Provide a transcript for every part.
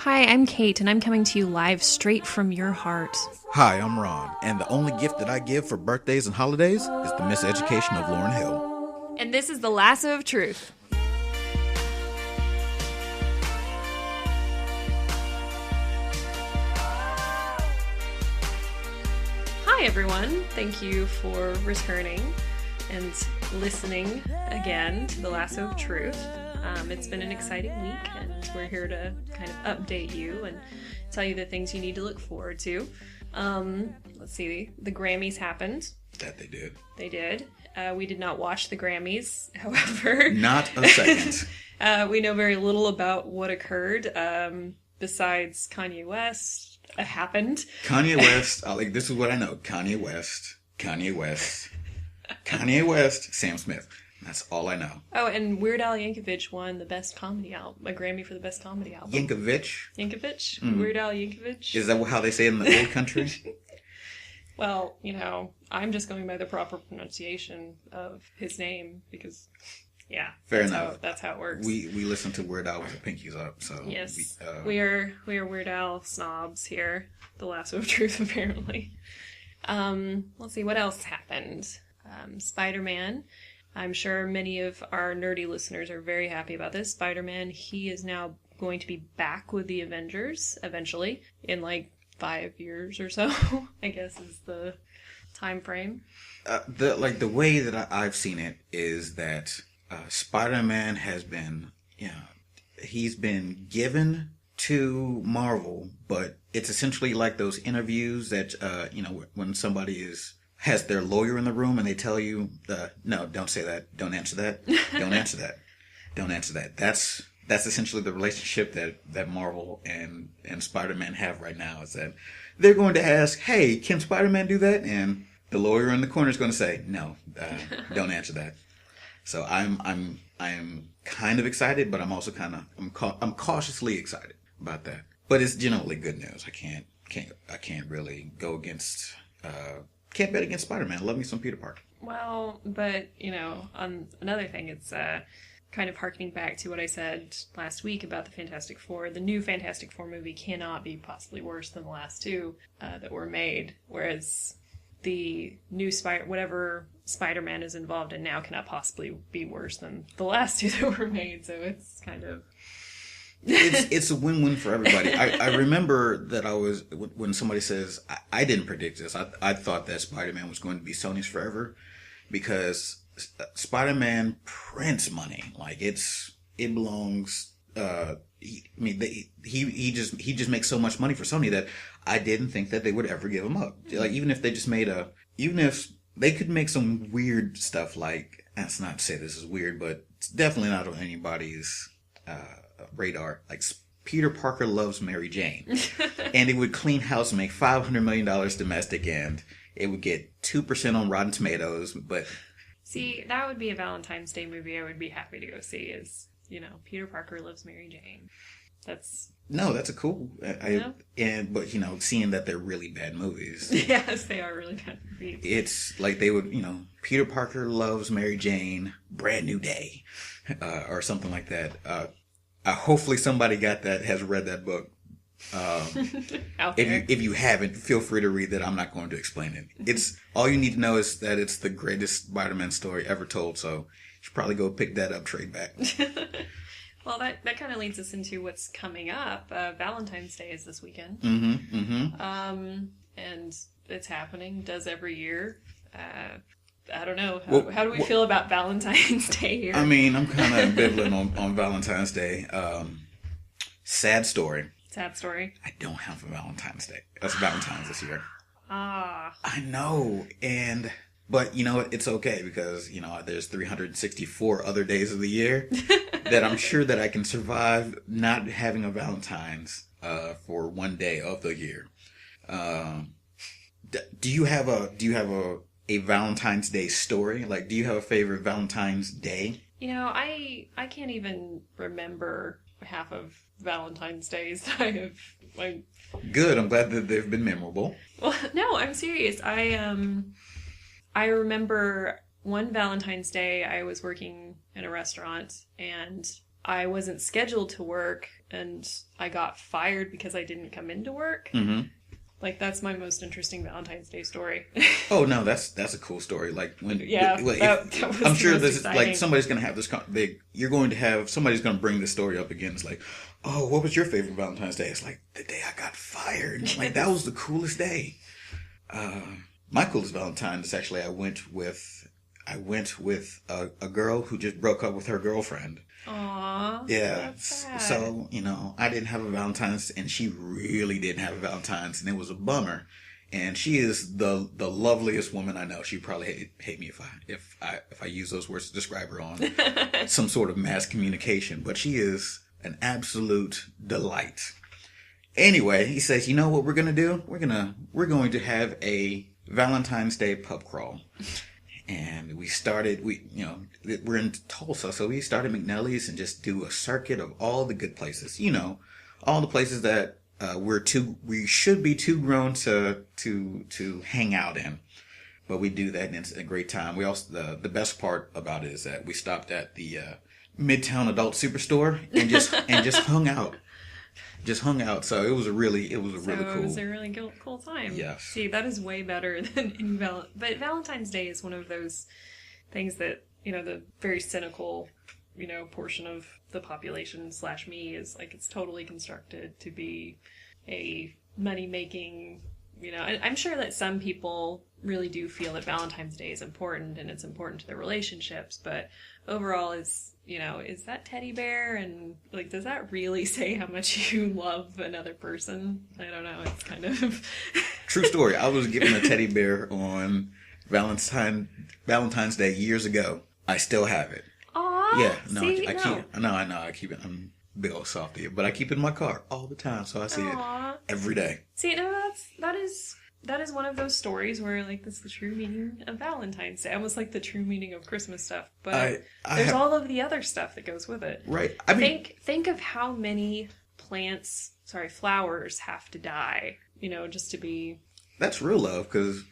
Hi, I'm Kate, and I'm coming to you live straight from your heart. Hi, I'm Ron, and the only gift that I give for birthdays and holidays is the miseducation of Lauryn Hill. And this is the Lasso of Truth. Hi, everyone. Thank you for returning and listening again to the Lasso of Truth. It's been an exciting week, and we're here to kind of update you and tell you the things you need to look forward to. Let's see, the Grammys happened. That they did. They did. We did not watch the Grammys, however. Not a second. We know very little about what occurred, besides Kanye West happened. Kanye West, this is what I know. Kanye West, Sam Smith. That's all I know. Oh, and Weird Al Yankovic won the best comedy album, a Grammy for the best comedy album. Yankovic? Mm-hmm. Weird Al Yankovic. Is that how they say it in the old country? Well, I'm just going by the proper pronunciation of his name because, yeah. Fair enough. That's how it works. We listen to Weird Al with the pinkies up, so. Yes. We are Weird Al snobs here. The Lasso of Truth, apparently. Let's see, what else happened? SpiderMan. I'm sure many of our nerdy listeners are very happy about this. SpiderMan, he is now going to be back with the Avengers eventually in 5 years or so, I guess is the time frame. The way that I've seen it is that Spider-Man has been, he's been given to Marvel, but it's essentially like those interviews that, when somebody has their lawyer in the room and they tell you, no, don't say that, don't answer that, don't answer that, don't answer that. That's essentially the relationship that Marvel and Spider-Man have right now, is that they're going to ask, hey, can Spider-Man do that? And the lawyer in the corner is going to say, no, don't answer that. So I'm kind of excited, but I'm also I'm cautiously excited about that. But it's generally good news. I can't really go against, can't bet against Spider-Man. Love me some Peter Parker. Well, but, on another thing, it's kind of harkening back to what I said last week about the Fantastic Four. The new Fantastic Four movie cannot be possibly worse than the last two that were made, whereas the new whatever Spider-Man is involved in now cannot possibly be worse than the last two that were made, so it's kind of... It's a win-win for everybody. I remember that when somebody says, I didn't predict this, I thought that Spider-Man was going to be Sony's forever, because Spider-Man prints money. It belongs, he just makes so much money for Sony that I didn't think that they would ever give him up. Even if they just even if they could make some weird stuff, that's not to say this is weird, but it's definitely not on anybody's, radar, Peter Parker Loves Mary Jane. And it would clean house and make $500 million domestic, and it would get 2% on Rotten Tomatoes, but... See, that would be a Valentine's Day movie I would be happy to go see, is, Peter Parker Loves Mary Jane. That's a cool... But, seeing that they're really bad movies. Yes, they are really bad movies. It's they would, Peter Parker Loves Mary Jane, Brand New Day, or something like that. Hopefully somebody has read that book. If you haven't, feel free to read that. I'm not going to explain it. It's all you need to know is that it's the greatest Spider-Man story ever told. So you should probably go pick that up, trade back. Well, that kind of leads us into what's coming up. Valentine's Day is this weekend. Mm-hmm. Mm-hmm. And it's happening. Does every year. I don't know. How do we feel about Valentine's Day here? I mean, I'm kind of ambivalent on Valentine's Day. Sad story. Sad story. I don't have a Valentine's Day. That's Valentine's this year. Ah. I know. But it's okay, because, there's 364 other days of the year that I'm sure that I can survive not having a Valentine's for one day of the year. Do you have a Valentine's Day story? Do you have a favorite Valentine's Day? I can't even remember half of Valentine's Days that I have. Good. I'm glad that they've been memorable. Well, no, I'm serious. I remember one Valentine's Day I was working in a restaurant, and I wasn't scheduled to work and I got fired because I didn't come into work. Mm-hmm. Like, that's my most interesting Valentine's Day story. Oh no, that's a cool story. Like when Yeah, that was I'm the sure most this exciting. like somebody's gonna have this. Somebody's gonna bring this story up again. It's like, oh, what was your favorite Valentine's Day? It's like the day I got fired. Like that was the coolest day. My coolest Valentine is actually I went with a girl who just broke up with her girlfriend. Aww. Yeah. That's sad. So, I didn't have a Valentine's and she really didn't have a Valentine's and it was a bummer. And she is the loveliest woman I know. She'd probably hate me if I use those words to describe her on some sort of mass communication. But she is an absolute delight. Anyway, he says, you know what we're gonna do? We're going to have a Valentine's Day pub crawl. And we're in Tulsa, so we started McNally's and just do a circuit of all the good places. All the places that we should be too grown to hang out in. But we do that and it's a great time. We also, the best part about it is that we stopped at the Midtown Adult Superstore and just hung out. Just hung out, so it was really cool. It was a really cool time. Yes. See, that is way better than any But Valentine's Day is one of those things that, the very cynical, portion of the population / me is like, it's totally constructed to be a money-making, I'm sure that some people really do feel that Valentine's Day is important and it's important to their relationships, but overall is that teddy bear and like, does that really say how much you love another person? I don't know. It's kind of true story. I was given a teddy bear on Valentine's Day years ago. I still have it. Aww. Yeah. No, see, I keep it. I'm a big old softy, but I keep it in my car all the time, so I see Aww. it every day. See, no, that is one of those stories where, like, this is the true meaning of Valentine's Day. Almost like the true meaning of Christmas stuff. But there's all of the other stuff that goes with it. Right. I mean, think of how many flowers have to die, just to be... That's real love, because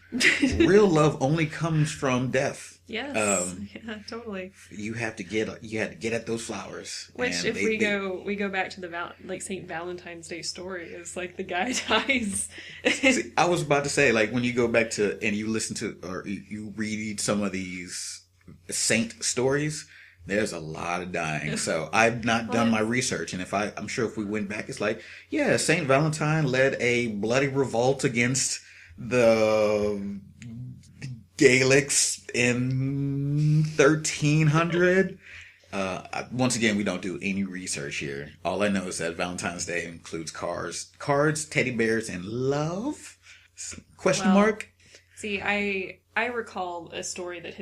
real love only comes from death. Yes. Yeah, totally. You have to get at those flowers. Which, if we go back to the St. Valentine's Day story, is like the guy dies. See, I was about to say, like, when you go back to and you listen to or you read some of these saint stories, there's a lot of dying. So I've not done my research, and I'm sure if we went back, it's like, yeah, Saint Valentine led a bloody revolt against the Gaelics in 1300. Once again, we don't do any research here. All I know is that Valentine's Day includes cards, teddy bears, and love? Question mark? See, I recall a story that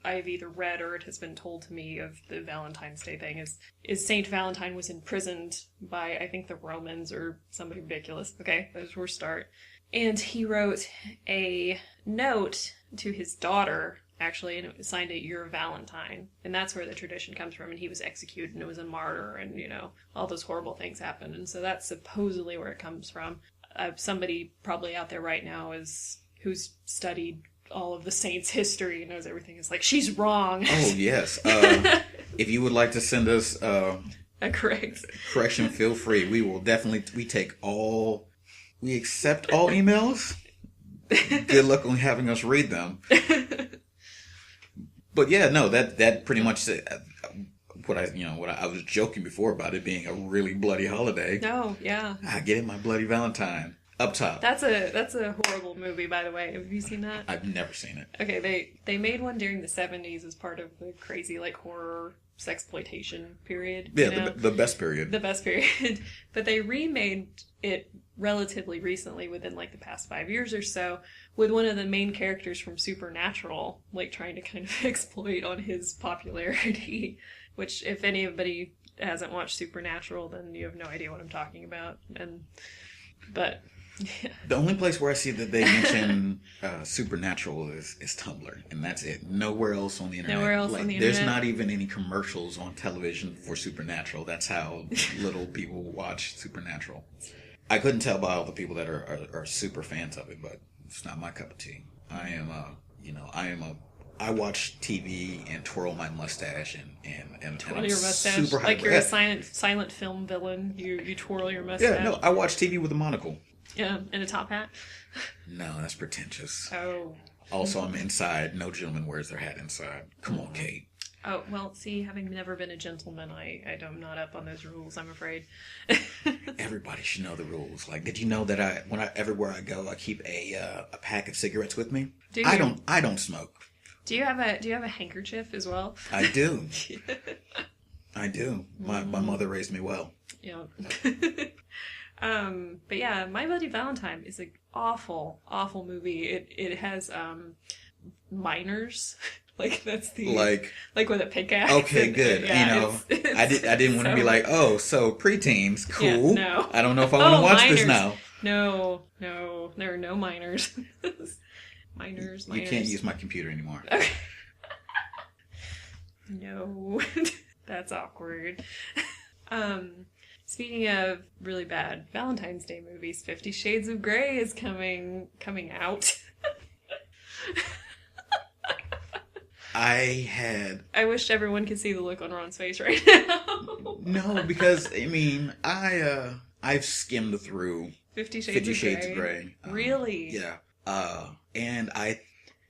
I've either read or it has been told to me of the Valentine's Day thing is Saint Valentine was imprisoned by, I think, the Romans or somebody ridiculous. Okay, that's where we start. And he wrote a note to his daughter, actually, and it signed it, "Your Valentine." And that's where the tradition comes from. And he was executed and it was a martyr and, all those horrible things happened. And so that's supposedly where it comes from. Somebody probably out there right now who's studied all of the saints' history, knows everything, is like, she's wrong. Oh, yes. If you would like to send us a correction, feel free. We will definitely, we accept all emails. Good luck on having us read them. But yeah, no, that pretty much what I was joking before about it being a really bloody holiday. No, yeah. I get it, my bloody Valentine. Up top. That's a horrible movie, by the way. Have you seen that? I've never seen it. Okay, they made one during the 70s as part of the crazy, like, horror sexploitation period. Yeah, the best period. The best period. But they remade it relatively recently, within, like, the past 5 years or so, with one of the main characters from Supernatural, like, trying to kind of exploit on his popularity. Which, if anybody hasn't watched Supernatural, then you have no idea what I'm talking about. But... yeah. The only place where I see that they mention Supernatural is Tumblr, and that's it. Nowhere else on the internet. Nowhere else on the internet. There's not even any commercials on television for Supernatural. That's how little people watch Supernatural. I couldn't tell by all the people that are super fans of it, but it's not my cup of tea. I am a I watch TV and twirl my mustache and Twirl I'm your mustache super like hyper. you're Yeah. a silent film villain. You twirl your mustache. Yeah, no, I watch TV with a monocle. Yeah, and a top hat. No, that's pretentious. Oh. Also, I'm inside. No gentleman wears their hat inside. Come on, Kate. Oh, well, see, having never been a gentleman, I'm not up on those rules, I'm afraid. Everybody should know the rules. Like, did you know that everywhere I go, I keep a pack of cigarettes with me? Do you? I don't smoke. Do you have a handkerchief as well? I do. I do. My mother raised me well. Yeah. But yeah, My Bloody Valentine is an awful, awful movie. It has minors. Like that's the like with a pickaxe. Okay, good. Yeah, I didn't want to be like, oh, so preteens, cool. Yeah, no. I don't know if I want to watch minors. this now. No, there are no minors. minors. You can't use my computer anymore. Okay. No, that's awkward. Speaking of really bad Valentine's Day movies, 50 Shades of Grey is coming out. I wish everyone could see the look on Ron's face right now. No, because I mean, I've skimmed through 50 Shades of Grey. Really? Yeah. And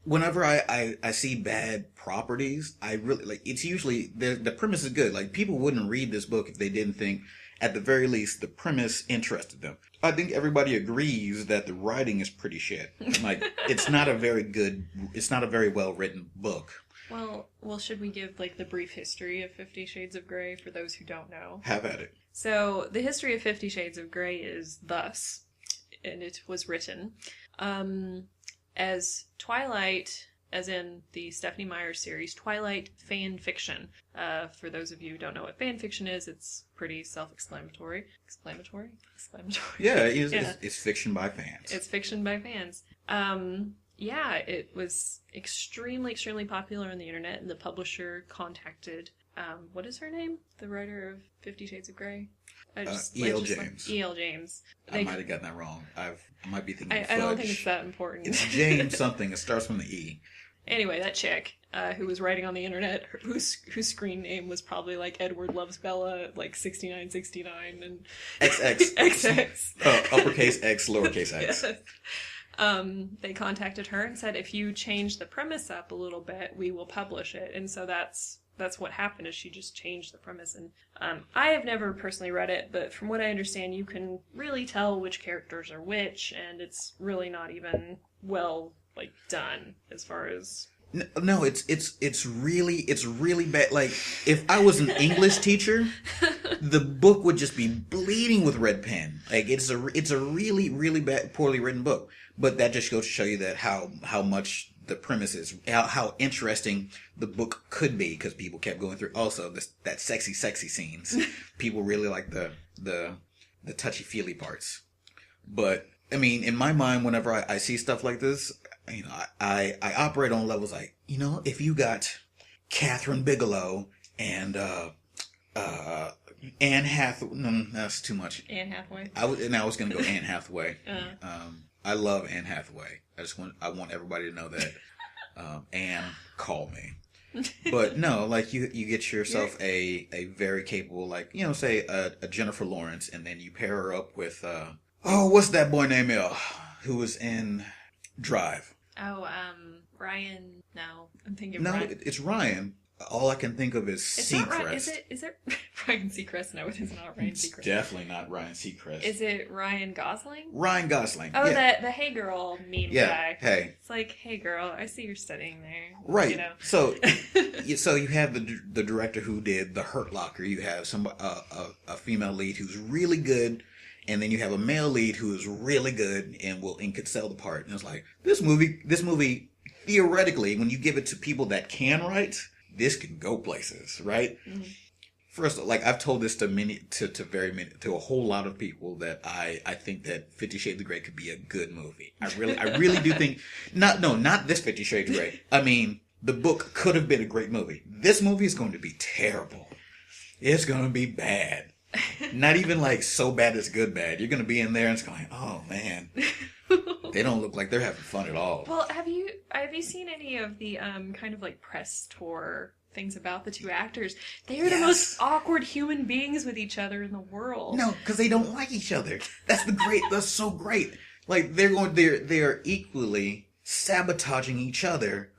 whenever I see bad properties, I really like. It's usually the premise is good. Like people wouldn't read this book if they didn't think, at the very least, the premise interested them. I think everybody agrees that the writing is pretty shit. Like it's not a very well written book. Well, should we give like the brief history of 50 Shades of Grey for those who don't know? Have at it. So the history of 50 Shades of Grey is thus, and it was written as Twilight, as in the Stephenie Meyer series, Twilight fan fiction. For those of you who don't know what fan fiction is, it's pretty self-explanatory. Exclamatory? Yeah, it's fiction by fans. It's fiction by fans. Yeah, it was extremely, extremely popular on the internet, and the publisher contacted, what is her name? The writer of 50 Shades of Grey? E.L. James. E.L. James. I might have gotten that wrong. I might be thinking I don't think it's that important. It's James something. It starts from the E. Anyway, that chick who was writing on the internet, whose screen name was probably like Edward Loves Bella, like 6969 and XX. XX. Uppercase X, lowercase x. Yes. They contacted her and said, if you change the premise up a little bit, we will publish it. And so that's what happened, is she just changed the premise. And I have never personally read it, but from what I understand, you can really tell which characters are which, and it's really not even well done as far as. No, it's really bad. Like if I was an English teacher, the book would just be bleeding with red pen. Like it's a really, really bad, poorly written book. But that just goes to show you that how much the premise is, how interesting the book could be, because people kept going through. Also, that sexy scenes. People really like the touchy feely parts. But I mean, in my mind, whenever I see stuff like this, you know, I operate on levels like, you know, if you got Catherine Bigelow and Anne Hathaway, no, that's too much. Anne Hathaway. I was gonna go Anne Hathaway. I love Anne Hathaway. I want everybody to know that. Anne, call me. But no, like you get yourself a very capable, like, you know, say a Jennifer Lawrence, and then you pair her up with what's that boy named who was in Drive? Oh, Ryan. No, I'm thinking. No, Ryan. it's Ryan. All I can think of is Seacrest. Is it Ryan Seacrest? No, it is not Ryan Seacrest. It's definitely not Ryan Seacrest. Is it Ryan Gosling? Ryan Gosling. Oh, yeah. the Hey Girl meme guy. Hey. It's like, hey girl, I see you're studying there. Right. You know. So you have the director who did The Hurt Locker. You have a female lead who's really good, and then you have a male lead who is really good and could sell the part. And it's like, this movie theoretically, when you give it to people that can write, this can go places, right? Mm-hmm. First, like I've told this to a whole lot of people that I think that 50 Shades of Grey could be a good movie. I really do think not this 50 Shades of Grey. I mean, the book could have been a great movie. This movie is going to be terrible. It's going to be bad. Not even like so bad it's good bad. You're going to be in there and it's going, oh man. They don't look like they're having fun at all. Well, have you seen any of the kind of like press tour things about the two actors? They are the most awkward human beings with each other in the world. No, because they don't like each other. That's so great. Like they are equally sabotaging each other,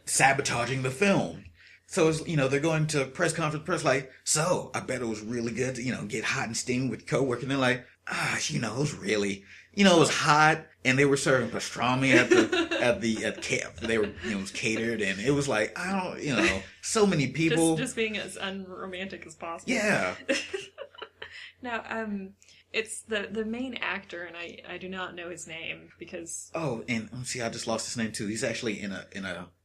sabotaging the film. So it's, they're going to press conference, like, so I bet it was really good to, get hot and steamy with your coworker. And they're like, it was really, it was hot, and they were serving pastrami at camp. They were, it was catered, and it was like, so many people. Just being as unromantic as possible. Yeah. Now, it's the main actor, and I do not know his name because. Oh, and see, I just lost his name too. He's actually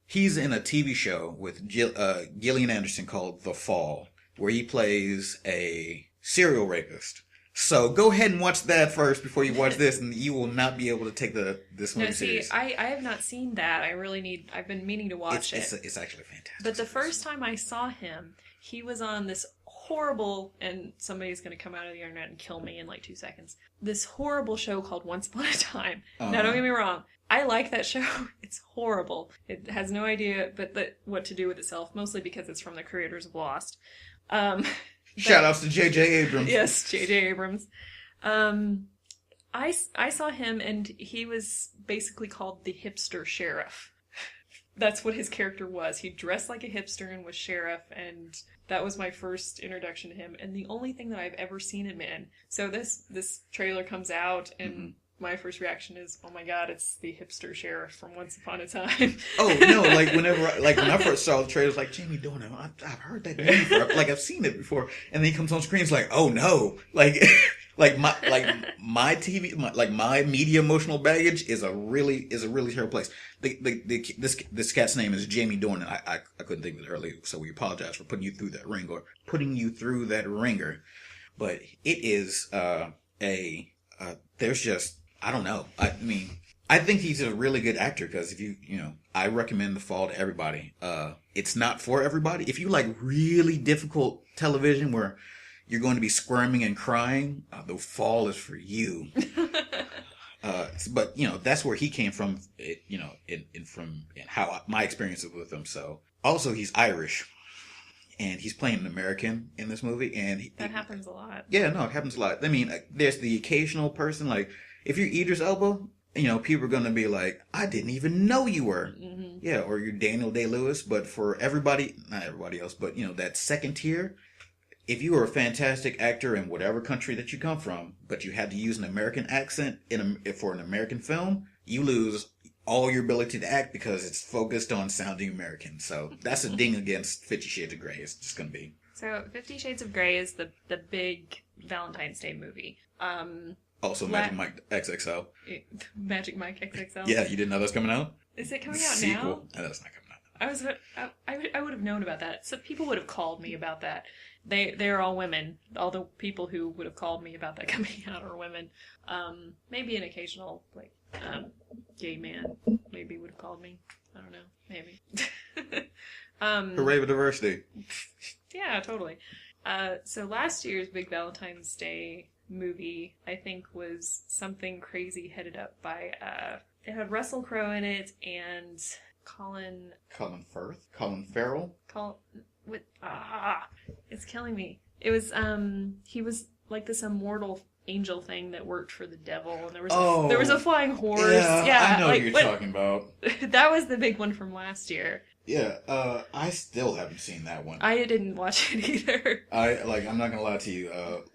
he's in a TV show with Gillian Anderson called The Fall, where he plays a serial rapist. So go ahead and watch that first before you watch this, and you will not be able to take this movie serious. I have not seen that. I've been meaning to watch it. It's actually fantastic. But the first time I saw him, he was on this horrible, and somebody's going to come out of the internet and kill me in like 2 seconds, this horrible show called Once Upon a Time. Now, don't get me wrong. I like that show. It's horrible. It has no idea what to do with itself, mostly because it's from the creators of Lost. Shout-outs to J.J. Abrams. Yes, J.J. Abrams. I saw him, and he was basically called the Hipster Sheriff. That's what his character was. He dressed like a hipster and was sheriff, and that was my first introduction to him. And the only thing that I've ever seen him in. So this trailer comes out, and my first reaction is, oh my god, it's the Hipster Sheriff from Once Upon a Time. Oh, no, when I first saw the trailer, it's like, Jamie Dornan, I've heard that name before. Like, I've seen it before. And then he comes on screen, it's like, oh no. My media emotional baggage is a really terrible place. This cat's name is Jamie Dornan. I couldn't think of it earlier, so we apologize for putting you through that ringer. But it is there's just, I don't know. I mean, I think he's a really good actor because if I recommend The Fall to everybody. It's not for everybody. If you like really difficult television where you're going to be squirming and crying, The Fall is for you. But that's where he came from. From how my experiences with him. So also he's Irish, and he's playing an American in this movie, and that happens a lot. Yeah, no, it happens a lot. I mean, there's the occasional person, like if you're Idris Elba, people are gonna be like, I didn't even know you were. Mm-hmm. Yeah, or you're Daniel Day-Lewis. But for everybody, not everybody else, but that second tier. If you are a fantastic actor in whatever country that you come from, but you had to use an American accent for an American film, you lose all your ability to act because it's focused on sounding American. So that's a ding against 50 Shades of Grey. It's just going to be. So 50 Shades of Grey is the big Valentine's Day movie. Also Magic Mike XXL. Magic Mike XXL? Yeah, you didn't know that's coming out? Is it coming out Sequel. now? No, that's not coming out. I would have known about that. So people would have called me about that. They're all women. All the people who would have called me about that coming out are women. Maybe an occasional gay man maybe would have called me. I don't know. Maybe. Hooray for diversity. Yeah, totally. So last year's big Valentine's Day movie, I think, was something crazy headed up by it had Russell Crowe in it and Colin Farrell. It's killing me. It was he was like this immortal angel thing that worked for the devil, and there was a flying horse. Yeah, I know what you're talking about. That was the big one from last year. Yeah, I still haven't seen that one. I didn't watch it either. I'm not gonna lie to you.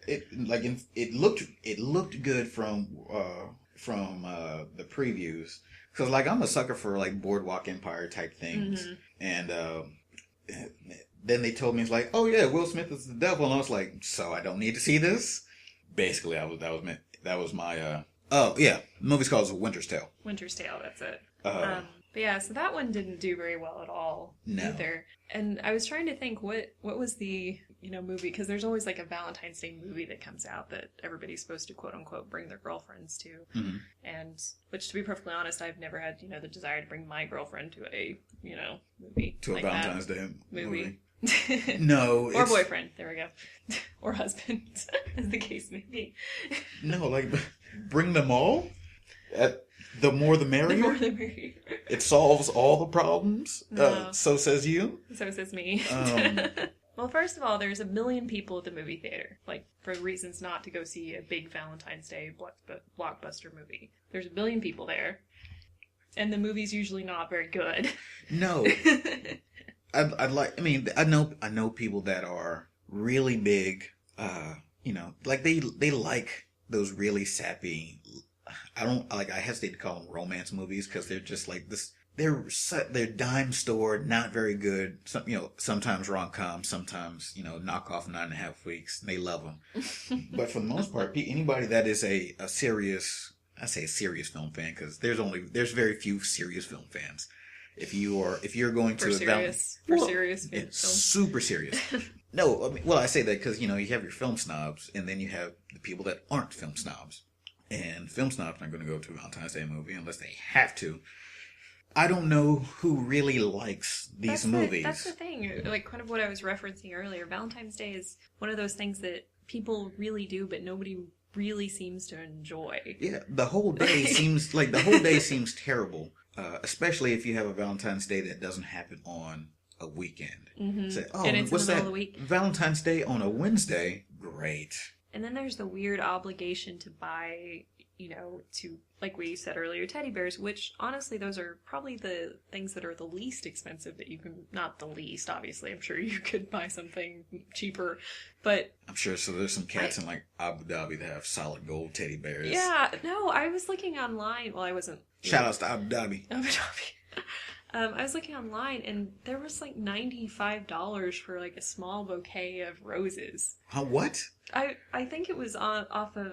It looked good from the previews, because I'm a sucker for Boardwalk Empire type things, and then they told me, it's like, oh yeah, Will Smith is the devil, and I was like, so I don't need to see this. Basically, that was my the movie's called Winter's Tale. Winter's Tale, that's it. But yeah, so that one didn't do very well at all either. And I was trying to think what was the movie, because there's always a Valentine's Day movie that comes out that everybody's supposed to quote unquote bring their girlfriends to, and which, to be perfectly honest, I've never had the desire to bring my girlfriend to a movie to a Valentine's Day movie. No, or boyfriend. There we go, or husband, as the case may be. No, bring them all. The more the merrier? The more the merrier. It solves all the problems? No. So says you? So says me. Well, first of all, there's 1 million people at the movie theater, like, for reasons not to go see a big Valentine's Day blockbuster movie. There's 1 billion people there, and the movie's usually not very good. No. I know people that are really big, like they like those really sappy, I hesitate to call them romance movies because they're just like this. They're dime store, not very good. Sometimes rom-com, sometimes, knock off 9.5 Weeks. They love them. But for the most part, anybody that is a serious, I say a serious film fan because there's very few serious film fans. If you're going to serious film. Super serious. No, I say that because, you have your film snobs and then you have the people that aren't film snobs. And film snobs aren't going to go to a Valentine's Day movie unless they have to. I don't know who really likes these movies. That's the thing. Like, kind of what I was referencing earlier. Valentine's Day is one of those things that people really do, but nobody really seems to enjoy. Yeah, the whole day seems terrible. Especially if you have a Valentine's Day that doesn't happen on a weekend. Mm-hmm. Say, and it's what's in the middle that? Of the week. Valentine's Day on a Wednesday? Great. And then there's the weird obligation to buy, like we said earlier, teddy bears, which honestly, those are probably the things that are the least expensive that you can, not the least, obviously. I'm sure you could buy something cheaper, but... I'm sure, so there's some cats in like Abu Dhabi that have solid gold teddy bears. Yeah, no, I was looking online, well, I wasn't... Shout outs to Abu Dhabi. Abu Dhabi. I was looking online, and there was like $95 for like a small bouquet of roses. What? I think it was off of,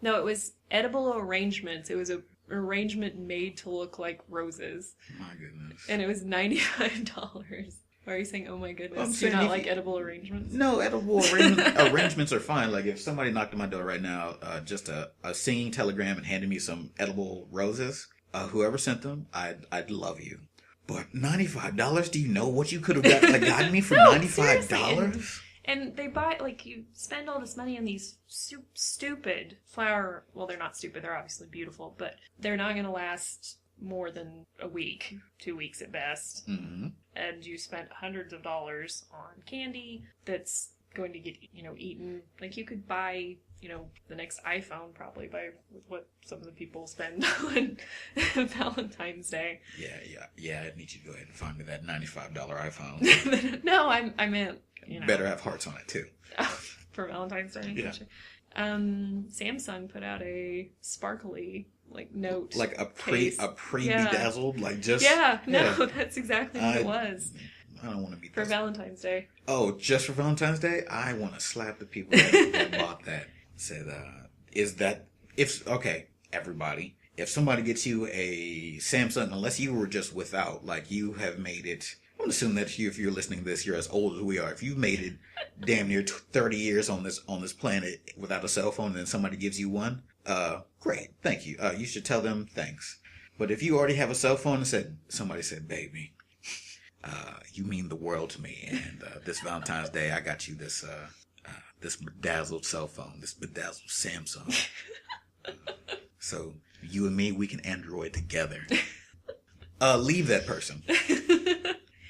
no, it was edible arrangements. It was an arrangement made to look like roses. My goodness. And it was $95. Why are you saying, oh my goodness? Do you not like edible arrangements? No, edible arrangements are fine. Like, if somebody knocked on my door right now, just a singing telegram and handed me some edible roses, whoever sent them, I'd love you. But $95? Do you know what you could have gotten me for $95? Seriously. And they buy, you spend all this money on these stupid flower... Well, they're not stupid. They're obviously beautiful. But they're not going to last more than a week. 2 weeks at best. Mm-hmm. And you spent hundreds of dollars on candy that's going to get, eaten. Like, you could buy, the next iPhone probably by what some of the people spend on Valentine's Day. Yeah. I need you to go ahead and find me that $95 iPhone. No, I meant... Better have hearts on it too. For Valentine's Day. Yeah. Samsung put out a sparkly note, like a bedazzled, that's exactly what it was. I don't want to be for Valentine's Day. Oh, just for Valentine's Day? I want to slap the people that bought that. Said, everybody, if somebody gets you a Samsung, unless you were just without, you have made it. I'm going to assume that if you're listening to this, you're as old as we are. If you've made it damn near 30 years on this planet without a cell phone and then somebody gives you one, great, thank you. You should tell them thanks. But if you already have a cell phone and somebody said, baby, you mean the world to me, and this Valentine's Day I got you this bedazzled cell phone, this bedazzled Samsung. So you and me, we can Android together. Leave that person.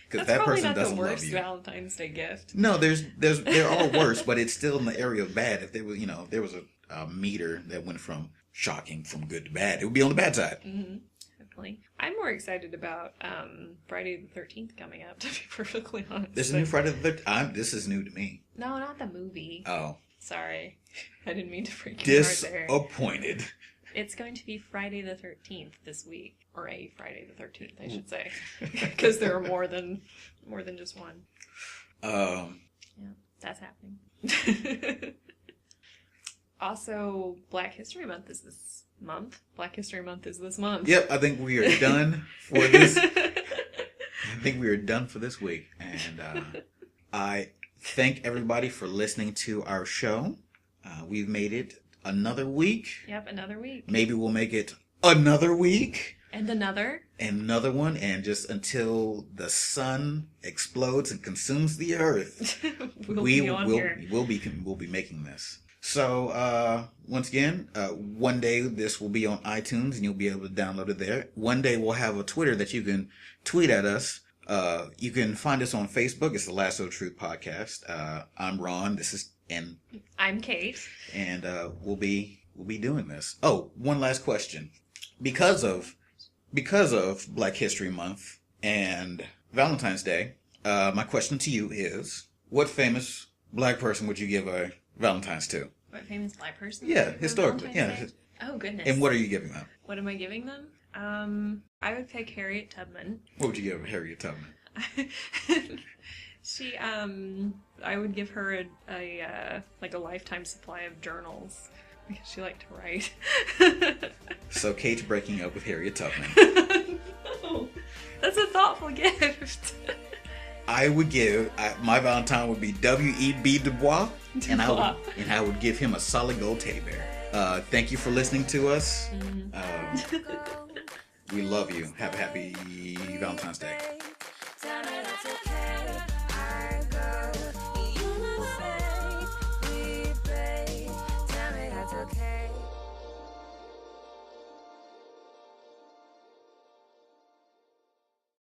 Because that person doesn't love you. That's probably not the worst Valentine's Day gift. No, there are worse, but it's still in the area of bad. If there was, there was a meter that went from shocking from good to bad, it would be on the bad side. Mm-hmm. Definitely. I'm more excited about Friday the 13th coming up, to be perfectly honest. This is new Friday the 13th. This is new to me. No, not the movie. Oh. Sorry. I didn't mean to freak you out there. Disappointed. It's going to be Friday the 13th this week. Or a Friday the 13th, I should say. Because there are more than just one. Yeah, that's happening. Also, Black History Month is this month. Black History Month is this month. Yep, I think we are done for this. Week. And I thank everybody for listening to our show. We've made it another week. Yep, another week. Maybe we'll make it another week. And another. And another one. And just until the sun explodes and consumes the earth, we'll be making this. So, once again, one day this will be on iTunes and you'll be able to download it there. One day we'll have a Twitter that you can tweet at us. You can find us on Facebook. It's the Lasso Truth Podcast. I'm Ron. And I'm Kate. And we'll be doing this. Oh, one last question. Because of Black History Month and Valentine's Day, my question to you is, what famous black person would you give a Valentine's to? What famous black person? Yeah, historically. Yeah. Day? Oh, goodness. And what are you giving them? What am I giving them? I would pick Harriet Tubman. What would you give Harriet Tubman? I would give her a lifetime supply of journals because she liked to write. So Kate's breaking up with Harriet Tubman. No, that's a thoughtful gift. I would give my Valentine would be W.E.B. Du Bois, and I would give him a solid gold teddy bear. Thank you for listening to us. We love you. Have a happy Valentine's Day.